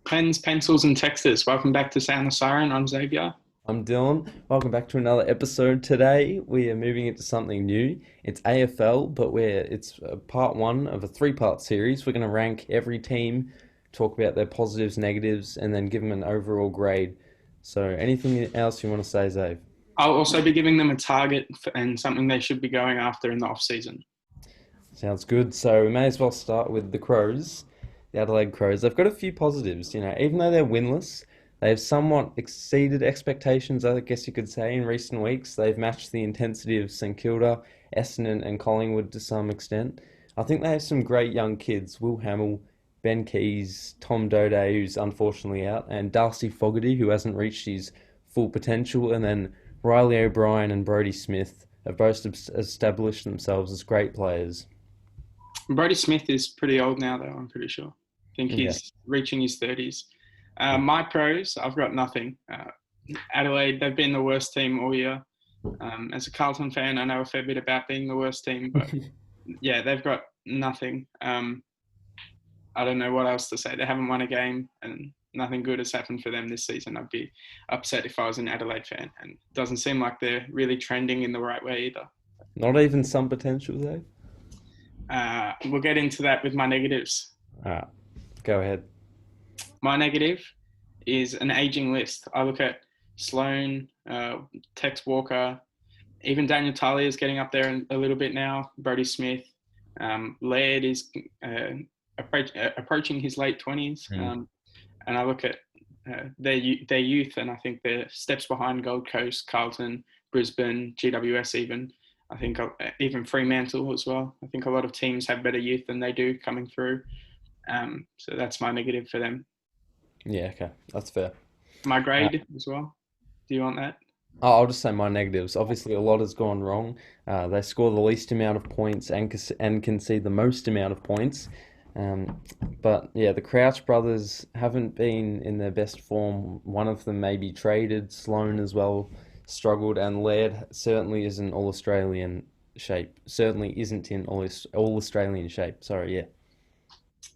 Pens, pencils, and texters. Welcome back to Sound the Siren. I'm Xavier. I'm Dylan. Welcome back to another episode. Today we are moving into something new. It's AFL, but it's part one of a three-part series. We're going to rank every team, talk about their positives, negatives, and then give them an overall grade. So, anything else you want to say, Zave? I'll also be giving them a target and something they should be going after in the off season. Sounds good. So we may as well start with the Crows, the Adelaide Crows. They've got a few positives, even though they're winless, they've somewhat exceeded expectations, I guess you could say, in recent weeks. They've matched the intensity of St Kilda, Essendon, and Collingwood to some extent. I think they have some great young kids: Will Hamill, Ben Keys, Tom Doedee, who's unfortunately out, and Darcy Fogarty, who hasn't reached his full potential, and then Riley O'Brien and Brodie Smith have both established themselves as great players. Brodie Smith is pretty old now, though, I'm pretty sure. I think Yeah. he's reaching his 30s. My pros, I've got nothing. Adelaide, they've been the worst team all year. As a Carlton fan, I know a fair bit about being the worst team, but yeah, they've got nothing. I don't know what else to say. They haven't won a game, and nothing good has happened for them this season. I'd be upset if I was an Adelaide fan, and it doesn't seem like they're really trending in the right way either. Not even some potential though. We'll get into that with my negatives. Ah, go ahead. My negative is an aging list. I look at Sloan, Tex Walker, even Daniel Talia is getting up there a little bit now. Brodie Smith, Laird is approaching his late 20s. Mm. And I look at their youth, and I think they're steps behind Gold Coast, Carlton, Brisbane, GWS even. I think even Fremantle as well. I think a lot of teams have better youth than they do coming through. So that's my negative for them. Yeah, okay, that's fair. My Uh, grade as well. Do you want that? I'll just say my negatives. Obviously, a lot has gone wrong. They score the least amount of points and concede the most amount of points. Um, but yeah, the Crouch brothers haven't been in their best form. One of them may be traded. Sloan as well struggled, and Laird certainly isn't all Australian shape. Certainly isn't in all Australian shape. Sorry, yeah.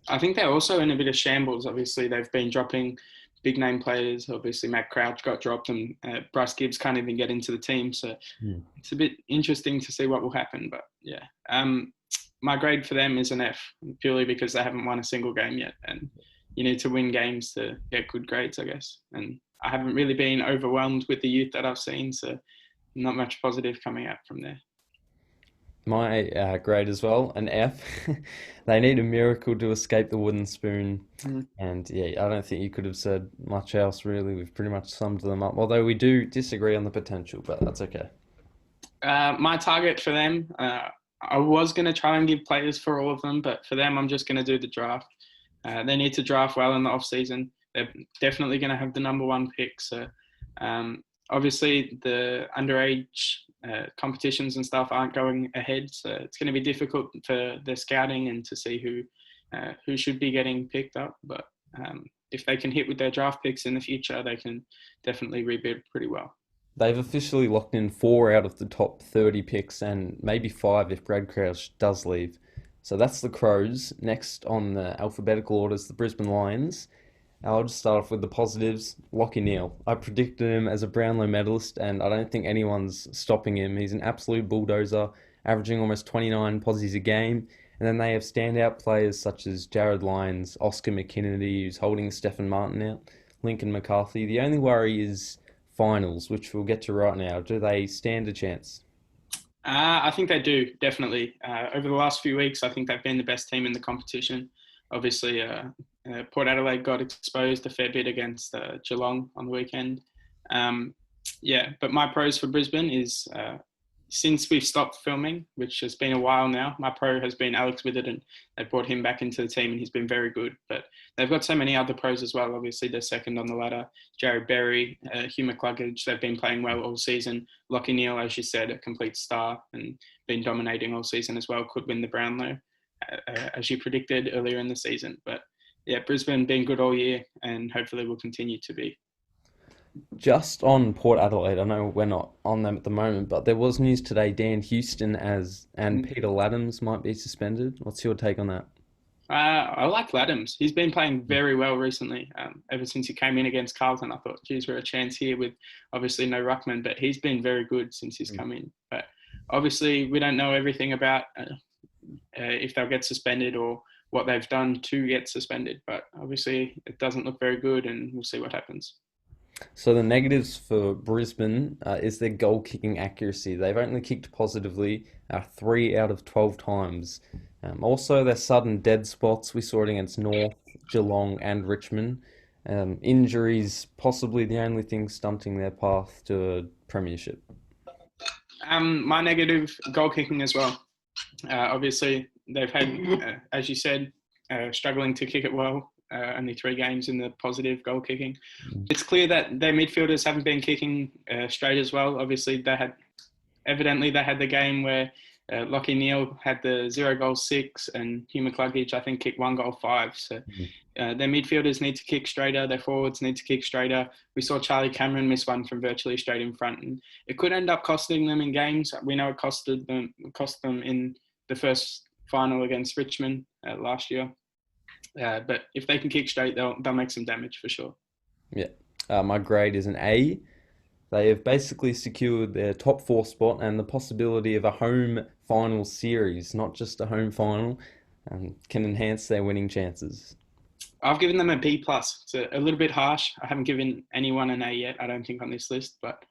I think they're also in a bit of shambles. Obviously, they've been dropping big name players. Obviously, Matt Crouch got dropped, and Bryce Gibbs can't even get into the team. So Hmm. it's a bit interesting to see what will happen. But yeah, my grade for them is an F, purely because they haven't won a single game yet, and you need to win games to get good grades, I guess. And I haven't really been overwhelmed with the youth that I've seen, so not much positive coming out from there. My grade as well, an F. They need a miracle to escape the wooden spoon. Mm. And yeah, I don't think you could have said much else really. We've pretty much summed them up. Although we do disagree on the potential, but that's okay. My target for them, I was going to try and give players for all of them, but for them, I'm just going to do the draft. They need to draft well in the off season. They're definitely going to have the number one pick. So obviously the underage competitions and stuff aren't going ahead. So it's going to be difficult for their scouting and to see who should be getting picked up. But if they can hit with their draft picks in the future, they can definitely rebuild pretty well. They've officially locked in four out of the top 30 picks and maybe five if Brad Crouch does leave. So that's the Crows. Next on the alphabetical order is the Brisbane Lions. I'll just start off with the positives. Lachie Neale. I predicted him as a Brownlow medalist, and I don't think anyone's stopping him. He's an absolute bulldozer, averaging almost 29 posies a game. And then they have standout players such as Jared Lyons, Oscar McKinney, who's holding Stephen Martin out, Lincoln McCarthy. The only worry is finals, which we'll get to right now. Do they stand a chance? I think they do, definitely. Over the last few weeks, I think they've been the best team in the competition. Obviously, Port Adelaide got exposed a fair bit against Geelong on the weekend. Yeah, but my pros for Brisbane is since we've stopped filming, which has been a while now, my pro has been Alex Witherden. They brought him back into the team and he's been very good. But they've got so many other pros as well. Obviously, they're second on the ladder. Jared Berry, Hugh McCluggage, they've been playing well all season. Lachie Neale, as you said, a complete star and been dominating all season as well. Could win the Brownlow, as you predicted earlier in the season. But yeah, Brisbane been good all year and hopefully will continue to be. Just on Port Adelaide, I know we're not on them at the moment, but there was news today Dan Houston as and Peter Laddams might be suspended. What's your take on that? I like Laddams. He's been playing very well recently. Ever since he came in against Carlton, I thought, geez, we're a chance here with obviously no ruckman, but he's been very good since he's come in. But obviously, we don't know everything about if they'll get suspended or what they've done to get suspended. But obviously, it doesn't look very good, and we'll see what happens. So the negatives for Brisbane is their goal kicking accuracy. They've only kicked positively 3 out of 12 times. Also, their sudden dead spots. We saw it against North, Geelong, and Richmond. Injuries, possibly the only thing stunting their path to a premiership. My negative, goal kicking as well. Obviously, they've had, as you said, struggling to kick it well. Only 3 games in the positive goal kicking. It's clear that their midfielders haven't been kicking straight as well. Obviously, they had the game where Lockie Neal had the 0 goal 6 and Hugh McCluggage, I think, kicked 1 goal 5. So their midfielders need to kick straighter. Their forwards need to kick straighter. We saw Charlie Cameron miss one from virtually straight in front, and it could end up costing them in games. We know it cost them in the first final against Richmond last year. But if they can kick straight, they'll make some damage for sure. Yeah. My grade is an A. They have basically secured their top 4 spot and the possibility of a home final series, not just a home final, can enhance their winning chances. I've given them a B+. It's a little bit harsh. I haven't given anyone an A yet, I don't think, on this list. But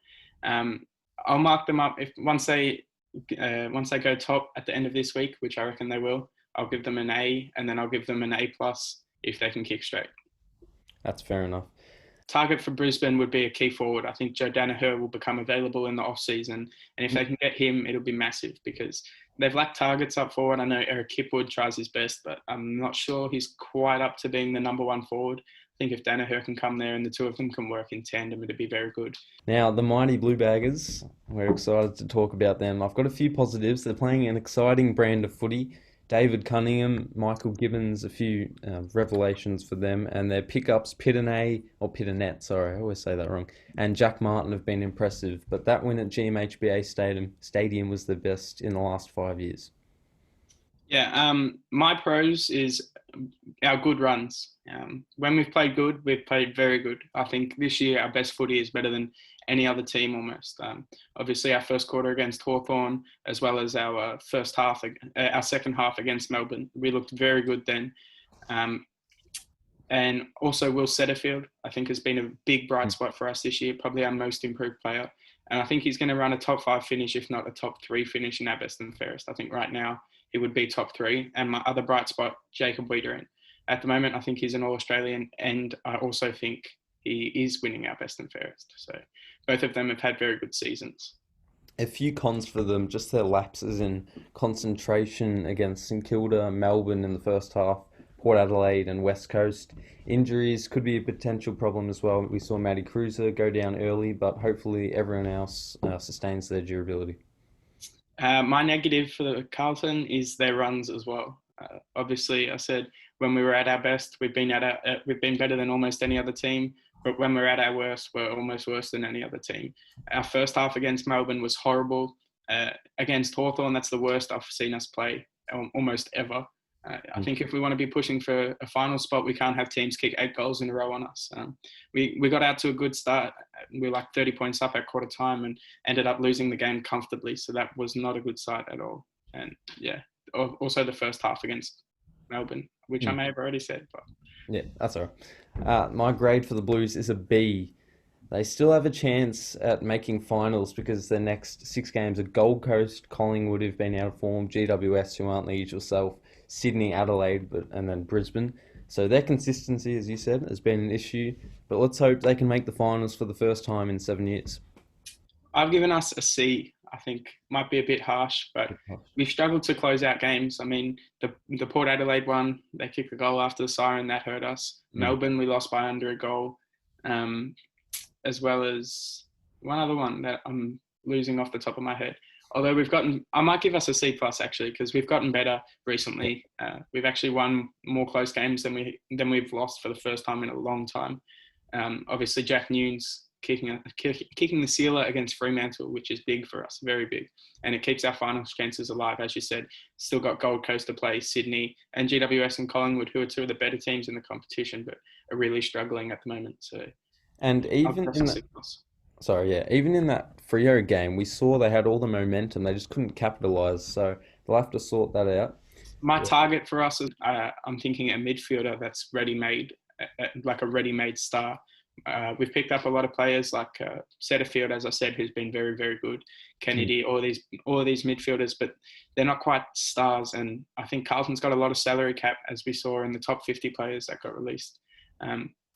I'll mark them up once they go top at the end of this week, which I reckon they will. I'll give them an A, and then I'll give them an A+ if they can kick straight. That's fair enough. Target for Brisbane would be a key forward. I think Joe Danaher will become available in the off-season, and if they can get him, it'll be massive because they've lacked targets up forward. I know Eric Kipwood tries his best, but I'm not sure he's quite up to being the number 1 forward. I think if Danaher can come there and the two of them can work in tandem, it'd be very good. Now, the mighty Blue Baggers, we're excited to talk about them. I've got a few positives. They're playing an exciting brand of footy. David Cunningham, Michael Gibbons, a few revelations for them, and their pickups, Pitternet, I always say that wrong, and Jack Martin have been impressive, but that win at GMHBA Stadium was the best in the last 5 years. Yeah, my pros is our good runs. When we've played good, we've played very good. I think this year our best footy is better than any other team almost. Obviously, our first quarter against Hawthorn, as well as our second half against Melbourne, we looked very good then. And also Will Setterfield, I think, has been a big bright spot for us this year, probably our most improved player. And I think he's going to run a top 5 finish, if not a top 3 finish in our best and fairest. I think right now he would be top 3. And my other bright spot, Jacob Wiedering. At the moment, I think he's an All-Australian, and I also think he is winning our best and fairest. So both of them have had very good seasons. A few cons for them, just their lapses in concentration against St Kilda, Melbourne in the first half, Port Adelaide and West Coast. Injuries could be a potential problem as well. We saw Matty Cruiser go down early, but hopefully everyone else sustains their durability. My negative for Carlton is their runs as well. Obviously, I said when we were at our best, we've been better than almost any other team. But when we're at our worst, we're almost worse than any other team. Our first half against Melbourne was horrible. Against Hawthorn, that's the worst I've seen us play almost ever. I think if we want to be pushing for a final spot, we can't have teams kick 8 goals in a row on us. We got out to a good start. We were like 30 points up at quarter time and ended up losing the game comfortably. So that was not a good sight at all. And yeah, also the first half against Melbourne, which I may have already said. But yeah, that's all right. My grade for the Blues is a B. They still have a chance at making finals because their next 6 games are Gold Coast, Collingwood, who've been out of form, GWS, who aren't the usual self, Sydney, Adelaide, and then Brisbane. So their consistency, as you said, has been an issue. But let's hope they can make the finals for the first time in 7 years. I've given us a C. I think might be a bit harsh, but we've struggled to close out games. I mean, the Port Adelaide one, they kicked a goal after the siren, that hurt us. Melbourne, we lost by under a goal, as well as one other one that I'm losing off the top of my head. Although I might give us a C+ actually, because we've gotten better recently. We've actually won more close games than we've lost for the first time in a long time. Obviously, Jack Nunes kicking the sealer against Fremantle, which is big for us, very big. And it keeps our final chances alive, as you said. Still got Gold Coast to play, Sydney, and GWS and Collingwood, who are two of the better teams in the competition, but are really struggling at the moment. So And even in that, sorry, yeah, even in that Freo game, we saw they had all the momentum. They just couldn't capitalize. So they'll have to sort that out. My Yeah. target for us is I'm thinking a midfielder that's ready-made, like a ready-made star. We've picked up a lot of players like Setterfield, as I said, who's been very, very good. Kennedy, all of these midfielders, but they're not quite stars. And I think Carlton's got a lot of salary cap, as we saw in the top 50 players that got released.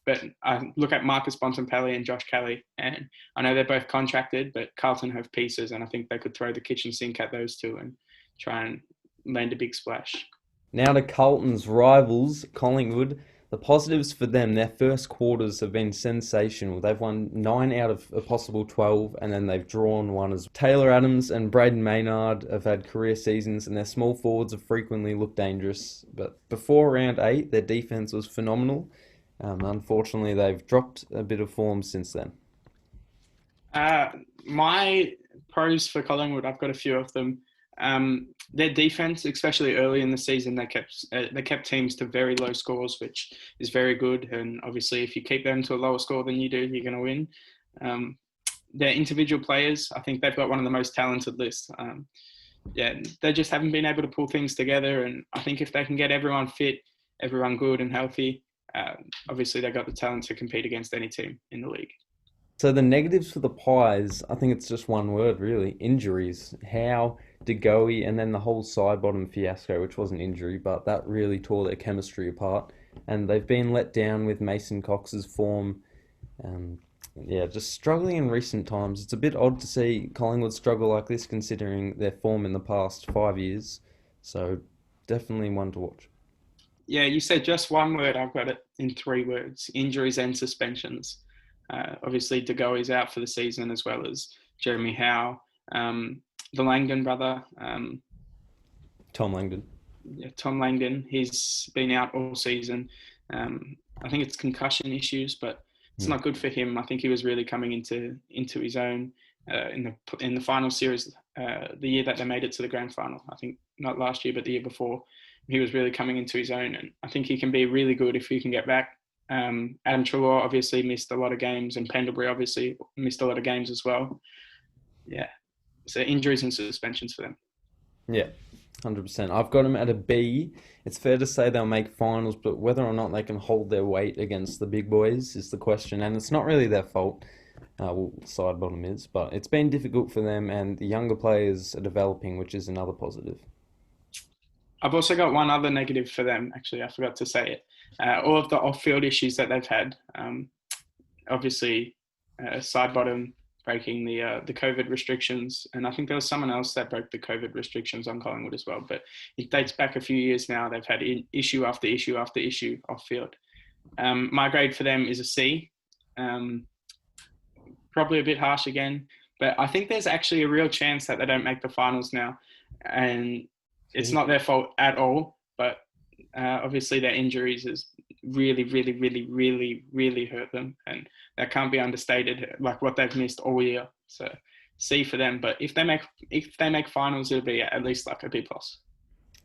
But I look at Marcus Bontempelli and Josh Kelly, and I know they're both contracted, but Carlton have pieces, and I think they could throw the kitchen sink at those two and try and land a big splash. Now to Carlton's rivals, Collingwood. The positives for them, their first quarters have been sensational. They've won 9 out of a possible 12, and then they've drawn one as Taylor Adams and Braden Maynard have had career seasons, and their small forwards have frequently looked dangerous. But before round 8, their defence was phenomenal. Unfortunately, they've dropped a bit of form since then. My pros for Collingwood, I've got a few of them. Their defense, especially early in the season, they kept teams to very low scores, which is very good. And obviously, if you keep them to a lower score than you do, you're going to win. Their individual players, I think they've got one of the most talented lists. They just haven't been able to pull things together. And I think if they can get everyone fit, everyone good and healthy, obviously they've got the talent to compete against any team in the league. So the negatives for the Pies, I think it's just one word, really. Injuries. How DeGoey and then the whole side bottom fiasco, which was an injury, but that really tore their chemistry apart. And they've been let down with Mason Cox's form. Just struggling in recent times. It's a bit odd to see Collingwood struggle like this considering their form in the past 5 years. So definitely one to watch. Yeah, you said just one word. I've got it in 3 words: injuries and suspensions. Obviously, DeGoey's out for the season, as well as Jeremy Howe, the Langdon brother. Tom Langdon. Yeah, Tom Langdon. He's been out all season. I think it's concussion issues, but it's not good for him. I think he was really coming into his own in the final series, the year that they made it to the grand final. I think not last year, but the year before. He was really coming into his own, and I think he can be really good if he can get back. Adam Treloar obviously missed a lot of games, and Pendlebury obviously missed a lot of games as well. Yeah, so injuries and suspensions for them. Yeah, 100%. I've got them at a B. It's fair to say they'll make finals, but whether or not they can hold their weight against the big boys is the question, and it's not really their fault. Side bottom is, but it's been difficult for them, and the younger players are developing, which is another positive. I've also got one other negative for them. Actually, I forgot to say it. All of the off-field issues that they've had. Obviously, side bottom breaking the COVID restrictions, and I think there was someone else that broke the COVID restrictions on Collingwood as well. But it dates back a few years now. They've had issue after issue after issue off-field. My grade for them is a C. Probably a bit harsh again, but I think there's actually a real chance that they don't make the finals now, and it's not their fault at all, but obviously their injuries has really, really, really, really, really hurt them, and that can't be understated, like what they've missed all year. So C for them, but if they make finals, it'll be at least like a B+.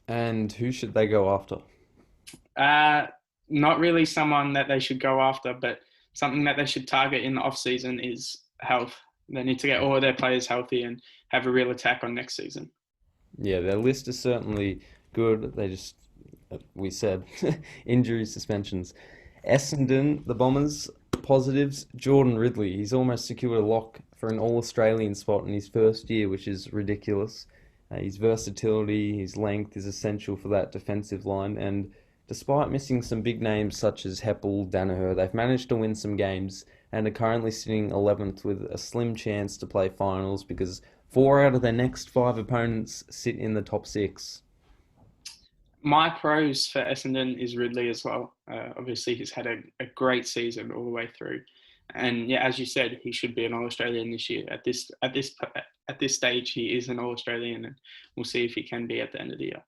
And who should they go after? Not really someone that they should go after, but something that they should target in the off season is health. They need to get all of their players healthy and have a real attack on next season. Yeah, their list is certainly good. They just, we said, injury suspensions. Essendon, the Bombers, positives. Jordan Ridley, he's almost secured a lock for an All-Australian spot in his first year, which is ridiculous. His versatility, his length is essential for that defensive line, and despite missing some big names such as Heppel, Danaher, they've managed to win some games and are currently sitting 11th with a slim chance to play finals because 4 out of their next 5 opponents sit in the top 6. My pros for Essendon is Ridley as well. Obviously, he's had a great season all the way through, and yeah, as you said, he should be an All-Australian this year. At this stage, he is an All-Australian, and we'll see if he can be at the end of the year.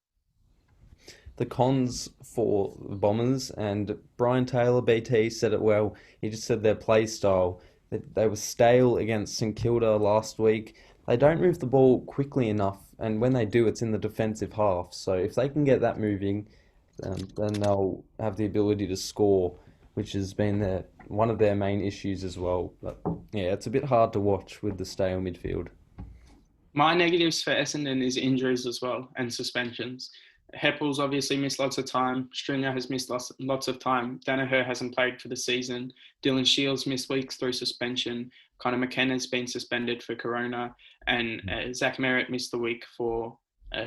The cons for the Bombers, and Brian Taylor, BT, said it well. He just said their play style. They were stale against St Kilda last week. They don't move the ball quickly enough, and when they do, it's in the defensive half. So if they can get that moving, then they'll have the ability to score, which has been one of their main issues as well. But yeah, it's a bit hard to watch with the stale midfield. My negatives for Essendon is injuries as well and suspensions. Heppel's obviously missed lots of time. Stringer has missed lots of time. Danaher hasn't played for the season. Dylan Shields missed weeks through suspension. Connor McKenna's been suspended for corona. And Zach Merritt missed the week for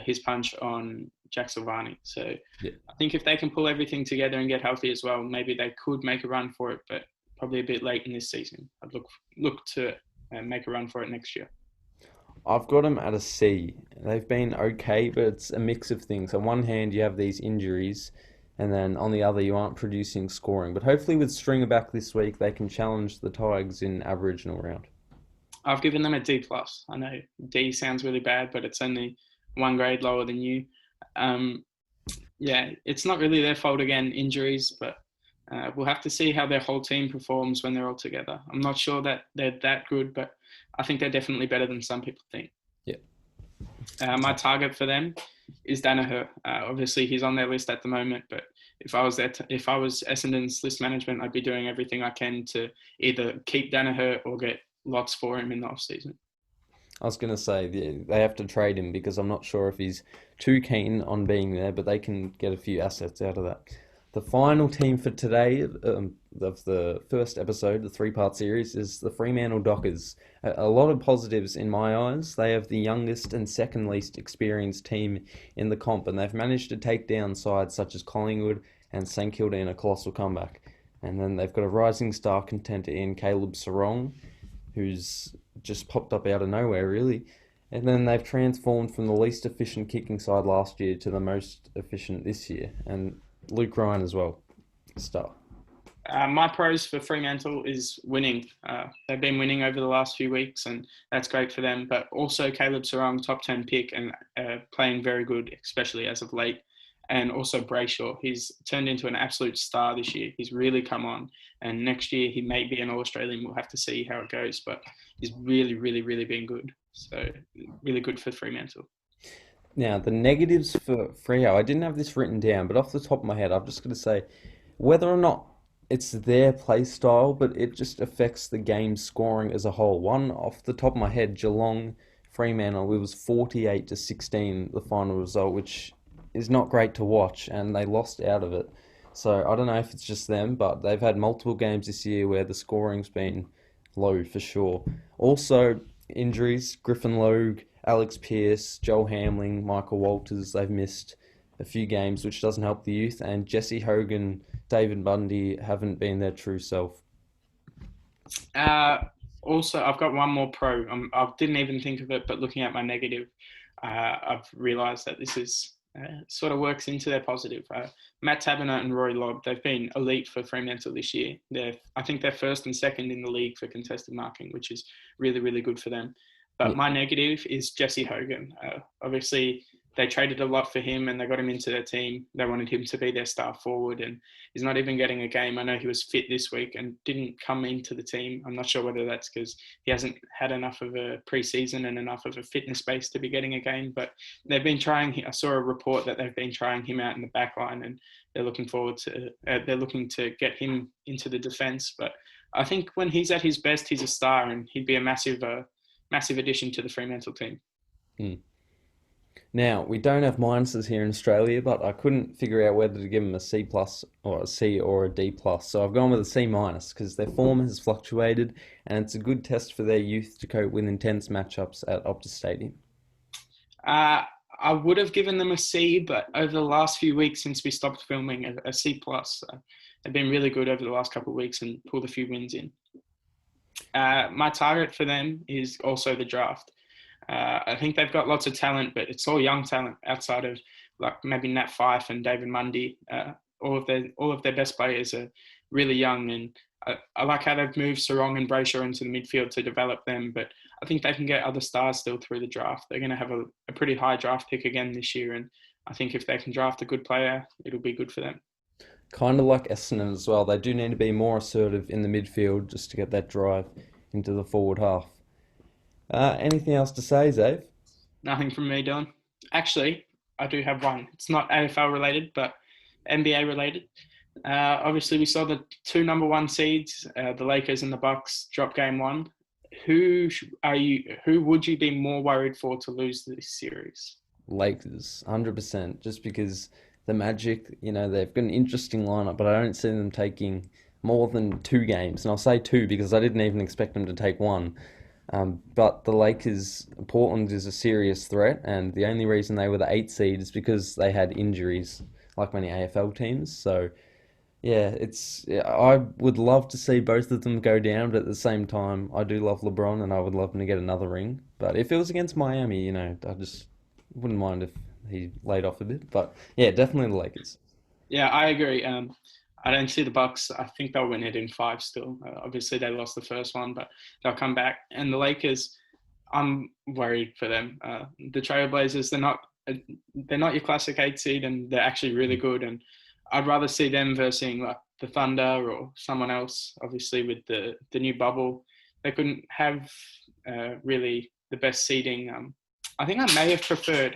his punch on Jack Silvani. So Yeah. I think if they can pull everything together and get healthy as well, maybe they could make a run for it, but probably a bit late in this season. I'd look to make a run for it next year. I've got them at a C. They've been okay, but it's a mix of things. On one hand, you have these injuries, and then on the other, you aren't producing scoring. But hopefully, with Stringer back this week, they can challenge the Tigers in Aboriginal round. I've given them a D+. I know D sounds really bad, but it's only one grade lower than you. Yeah, it's not really their fault again, injuries, but we'll have to see how their whole team performs when they're all together. I'm not sure that they're that good, but I think they're definitely better than some people think. Yeah. My target for them is Danaher. Obviously, he's on their list at the moment, but if I was Essendon's list management, I'd be doing everything I can to either keep Danaher or get lots for him in the off season. I was going to say they have to trade him because I'm not sure if he's too keen on being there, but they can get a few assets out of that. The final team for today of the first episode, the three-part series, is the Fremantle Dockers. A lot of positives in my eyes. They have the youngest and second least experienced team in the comp, and they've managed to take down sides such as Collingwood and St Kilda in a colossal comeback. And then they've got a rising star contender in Caleb Sarong, who's just popped up out of nowhere, really. And then they've transformed from the least efficient kicking side last year to the most efficient this year. And Luke Ryan as well, star. My pros for Fremantle is winning. They've been winning over the last few weeks, and that's great for them. But also Caleb Sarong, top 10 pick, and playing very good, especially as of late. And also Brayshaw, he's turned into an absolute star this year. He's really come on. And next year he may be an All-Australian. We'll have to see how it goes. But he's really, really, really been good. So really good for Fremantle. Now, the negatives for Freo, I didn't have this written down, but off the top of my head, I'm just going to say whether or not it's their play style, but it just affects the game scoring as a whole. One, off the top of my head, Geelong, Fremantle, it was 48-16, the final result, which is not great to watch, and they lost out of it. So I don't know if it's just them, but they've had multiple games this year where the scoring's been low for sure. Also, injuries, Griffin Logue, Alex Pearce, Joel Hamling, Michael Walters, they've missed a few games, which doesn't help the youth, and Jesse Hogan, David Bundy haven't been their true self. Also, I've got one more pro. I didn't even think of it, but looking at my negative, I've realised that this is sort of works into their positive. Matt Taberner and Rory Lobb, they've been elite for Fremantle this year. I think they're first and second in the league for contested marking, which is really, really good for them. But my negative is Jesse Hogan. Obviously, they traded a lot for him and they got him into their team. They wanted him to be their star forward, and he's not even getting a game. I know he was fit this week and didn't come into the team. I'm not sure whether that's because he hasn't had enough of a pre-season and enough of a fitness base to be getting a game. But they've been trying. I saw a report that they've been trying him out in the back line, and they're looking to get him into the defence. But I think when he's at his best, he's a star, and he'd be a massive addition to the Fremantle team. Now, we don't have minuses here in Australia, but I couldn't figure out whether to give them a C plus or a C or a D plus. So I've gone with a C minus because their form has fluctuated and it's a good test for their youth to cope with intense matchups at Optus Stadium. I would have given them a C, but over the last few weeks since we stopped filming, a C plus. They've been really good over the last couple of weeks and pulled a few wins in. My target for them is also the draft. I think they've got lots of talent, but it's all young talent outside of like maybe Nat Fyfe and David Mundy. All of their best players are really young, and I like how they've moved Sarong and Brayshaw into the midfield to develop them, but I think they can get other stars still through the draft. They're going to have a pretty high draft pick again this year, and I think if they can draft a good player, it'll be good for them. Kind of like Essendon as well. They do need to be more assertive in the midfield just to get that drive into the forward half. Anything else to say, Zave? Nothing from me, Don. Actually, I do have one. It's not AFL related, but NBA related. Obviously, we saw the two number one seeds, the Lakers and the Bucks, drop game one. Who would you be more worried for to lose this series? Lakers, 100%. Just because the Magic, they've got an interesting lineup, but I don't see them taking more than 2 games. And I'll say 2 because I didn't even expect them to take 1. But the Lakers, Portland is a serious threat, and the only reason they were the 8th seed is because they had injuries, like many AFL teams. So, yeah, I would love to see both of them go down, but at the same time, I do love LeBron, and I would love him to get another ring. But if it was against Miami, I just wouldn't mind if he laid off a bit. But yeah, definitely the Lakers. Yeah, I agree. I don't see the Bucks. I think they'll win it in 5 still. Obviously, they lost the first one, but they'll come back. And the Lakers, I'm worried for them. The Trailblazers, they're not your classic 8 seed, and they're actually really good. And I'd rather see them versus like the Thunder or someone else. Obviously, with the new bubble, they couldn't have really the best seeding. I think I may have preferred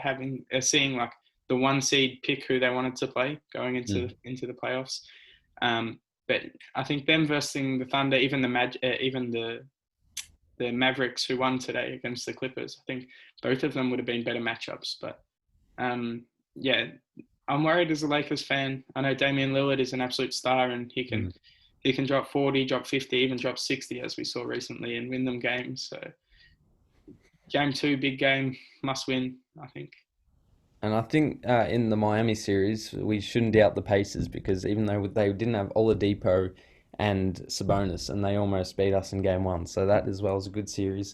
seeing like the 1 seed pick who they wanted to play going into the playoffs. But I think them versus the Thunder, even the Mavericks who won today against the Clippers, I think both of them would have been better matchups. But yeah, I'm worried as a Lakers fan. I know Damian Lillard is an absolute star, and he can drop 40, drop 50, even drop 60, as we saw recently, and win them games. So game 2, big game, must win, I think. And I think in the Miami series, we shouldn't doubt the Pacers because even though they didn't have Oladipo and Sabonis, and they almost beat us in game 1. So that as well is a good series.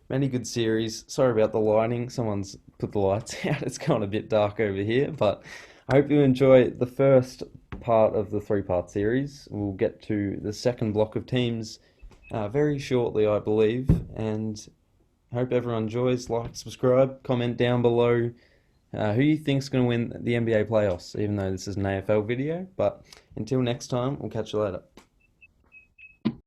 Many good series. Sorry about the lighting. Someone's put the lights out. It's gone a bit dark over here. But I hope you enjoy the first part of the 3-part series. We'll get to the second block of teams very shortly, I believe. And I hope everyone enjoys. Like, subscribe, comment down below. Who you think's going to win the NBA playoffs, even though this is an AFL video. But until next time, we'll catch you later.